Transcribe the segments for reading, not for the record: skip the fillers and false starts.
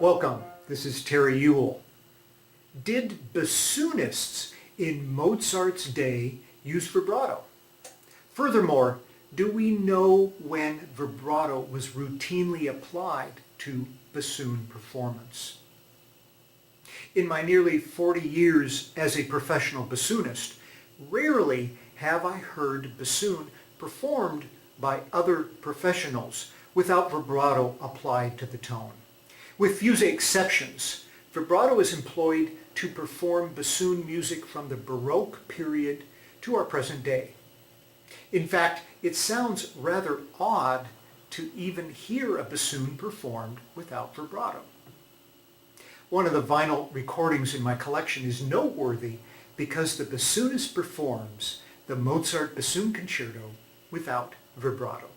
Welcome, this is Terry Ewell. Did bassoonists in Mozart's day use vibrato? Furthermore, do we know when vibrato was routinely applied to bassoon performance? In my nearly 40 years as a professional bassoonist, rarely have I heard bassoon performed by other professionals without vibrato applied to the tone. With few exceptions, vibrato is employed to perform bassoon music from the Baroque period to our present day. In fact, it sounds rather odd to even hear a bassoon performed without vibrato. One of the vinyl recordings in my collection is noteworthy because the bassoonist performs the Mozart Bassoon Concerto without vibrato.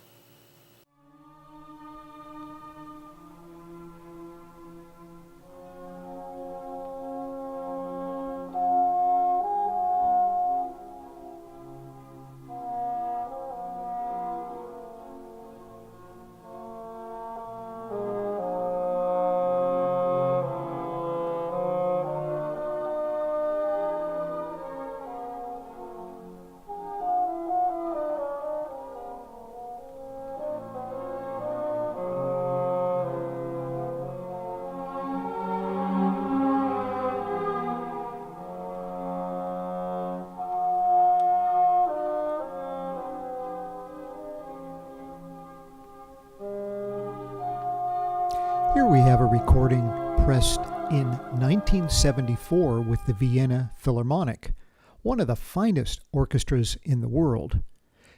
Here we have a recording pressed in 1974 with the Vienna Philharmonic, one of the finest orchestras in the world,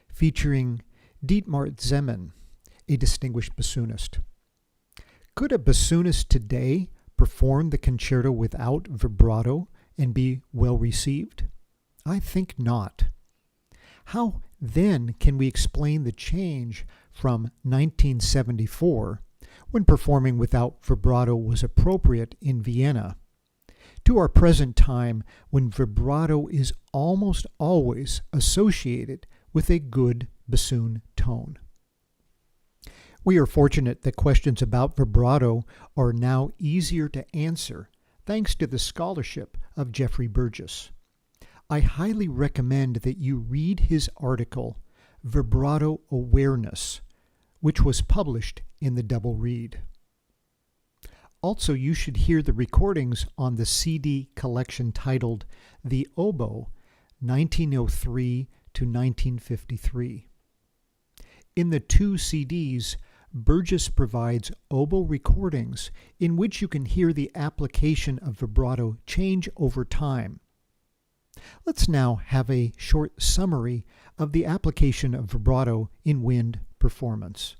featuring Dietmar Zeman, a distinguished bassoonist. Could a bassoonist today perform the concerto without vibrato and be well received? I think not. How then can we explain the change from 1974, when performing without vibrato was appropriate in Vienna, to our present time when vibrato is almost always associated with a good bassoon tone? We are fortunate that questions about vibrato are now easier to answer thanks to the scholarship of Geoffrey Burgess. I highly recommend that you read his article, Vibrato Awareness, which was published in the Double Reed. Also, you should hear the recordings on the CD collection titled The Oboe, 1903 to 1953. In the two CDs, Burgess provides oboe recordings in which you can hear the application of vibrato change over time. Let's now have a short summary of the application of vibrato in wind performance.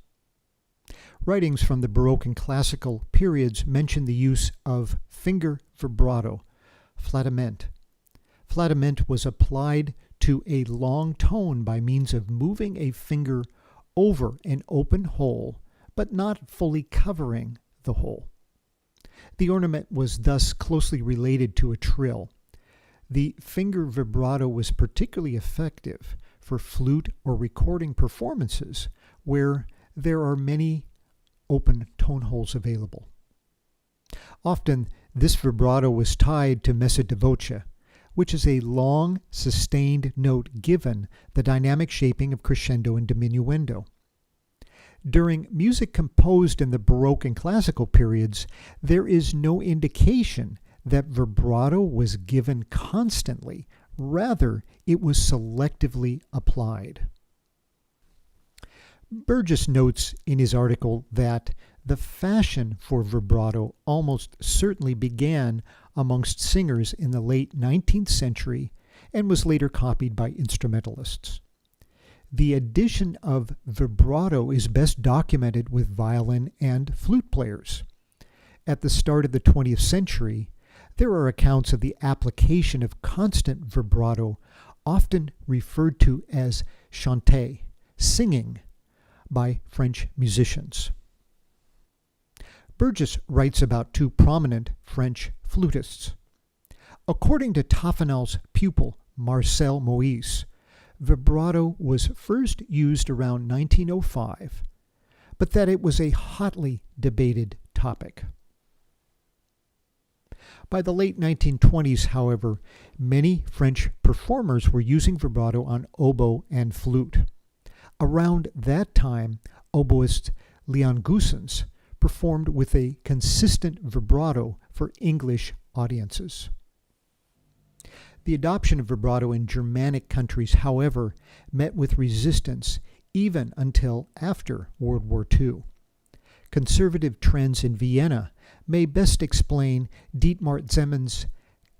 Writings from the Baroque and Classical periods mention the use of finger vibrato, Flattement. Flattement was applied to a long tone by means of moving a finger over an open hole, but not fully covering the hole. The ornament was thus closely related to a trill. The finger vibrato was particularly effective for flute or recording performances where there are many open tone holes available. Often, this vibrato was tied to Messa di Voce, which is a long, sustained note given the dynamic shaping of crescendo and diminuendo. During music composed in the Baroque and Classical periods, there is no indication that vibrato was given constantly. Rather, it was selectively applied. Burgess notes in his article that the fashion for vibrato almost certainly began amongst singers in the late 19th century and was later copied by instrumentalists. The addition of vibrato is best documented with violin and flute players. At the start of the 20th century, there are accounts of the application of constant vibrato, often referred to as chanter, singing, by French musicians. Burgess writes about two prominent French flutists. According to Taffanel's pupil, Marcel Moÿse, vibrato was first used around 1905, but that it was a hotly debated topic. By the late 1920s, however, many French performers were using vibrato on oboe and flute. Around that time, oboist Leon Goossens performed with a consistent vibrato for English audiences. The adoption of vibrato in Germanic countries, however, met with resistance even until after World War II. Conservative trends in Vienna may best explain Dietmar Zemmen's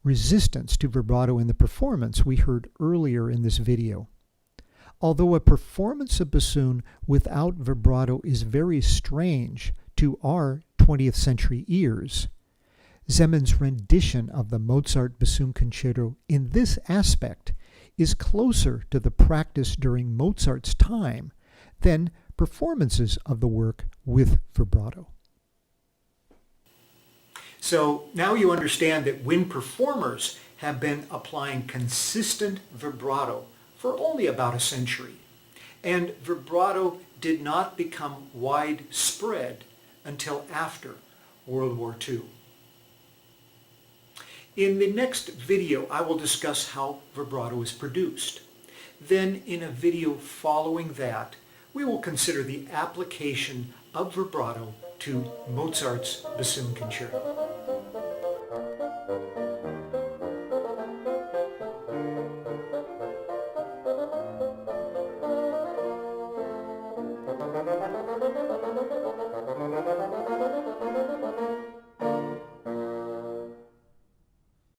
resistance to vibrato in the performance we heard earlier in this video. Although a performance of bassoon without vibrato is very strange to our 20th century ears, Zemmen's rendition of the Mozart Bassoon Concerto in this aspect is closer to the practice during Mozart's time than performances of the work with vibrato. So now you understand that when performers have been applying consistent vibrato for only about a century, and vibrato did not become widespread until after World War II. In the next video, I will discuss how vibrato is produced. Then in a video following that, we will consider the application of vibrato to Mozart's Bassoon Concerto.